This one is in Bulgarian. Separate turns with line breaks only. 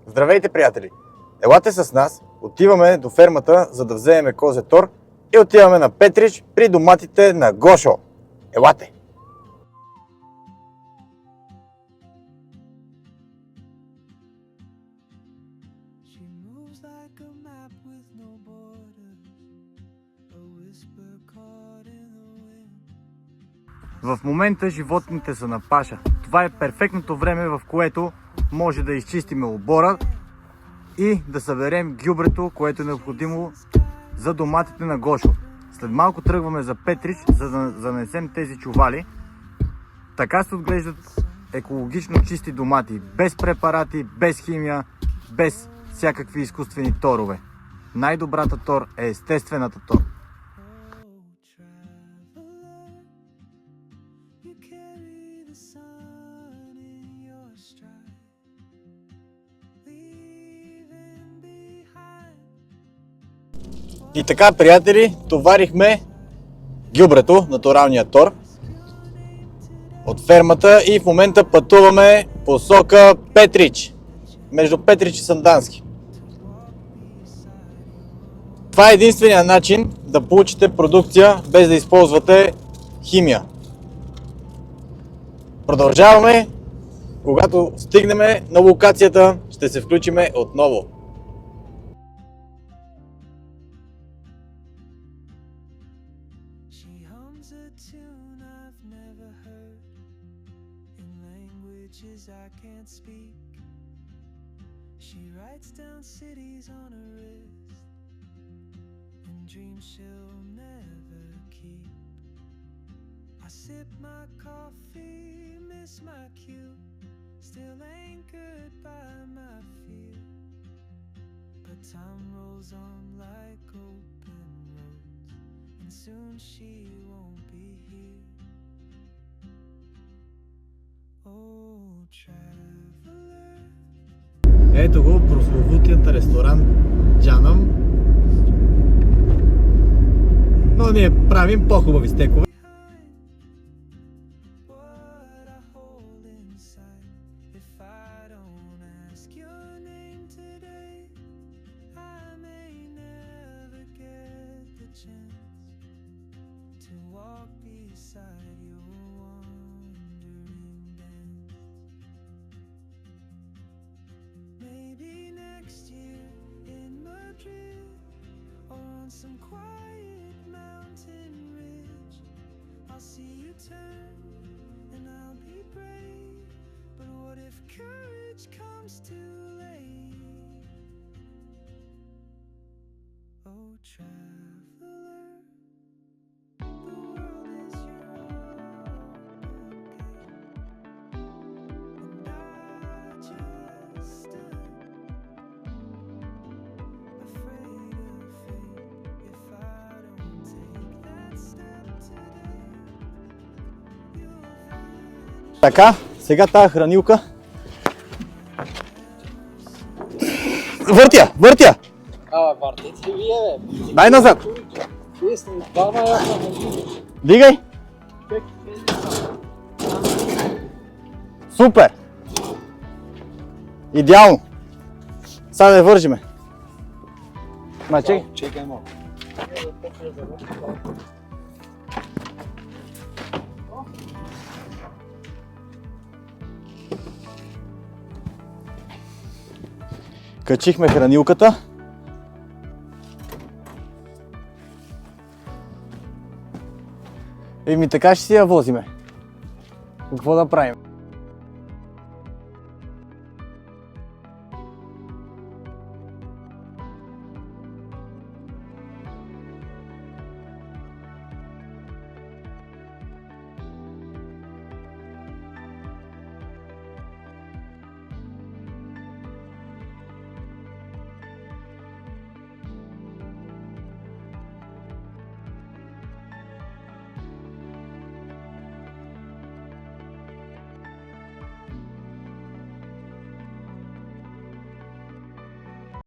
Здравейте, приятели! Елате с нас, отиваме до фермата, за да вземем козе тор и отиваме на Петрич при доматите на Гошо. Елате! В момента животните са на паша. Това е перфектното време, в което може да изчистим обора и да съберем гюбрето, което е необходимо за доматите на Гошо. След малко тръгваме за Петрич, за да занесем тези чували. Така се отглеждат екологично чисти домати, без препарати, без химия, без всякакви изкуствени торове. Най-добрата тор е естествената тор. И така, приятели, товарихме гюбрето, натуралния тор от фермата и в момента пътуваме посока Петрич, между Петрич и Сандански. Това е единствения начин да получите продукция без да използвате химия. Продължаваме. Когато стигнем на локацията, ще се включиме отново.
I can't speak. She writes down cities on her wrist and dreams she'll never keep. I sip my coffee, miss my cue, still anchored by my fear. But time rolls on like open roads, and soon she won't be here.
Ето го, прословутият ресторант Джанам. Но ние правим по-хубави стекове.
Some quiet mountain ridge, I'll see you turn and I'll be brave. But what if courage comes too late? Oh, traveler, the world is your open gate, and I just stood afraid of fate.
Така, сега тази хранилка. Въртя! Въртя!
Въртете вие, бе!
Дай назад!
Вие сте двама ясна.
Дигай! Супер! Идеално! Сега да я вържиме. Чекай.
Чекай малко.
Качихме хранилката. Еми така ще си я возиме. Какво да правим?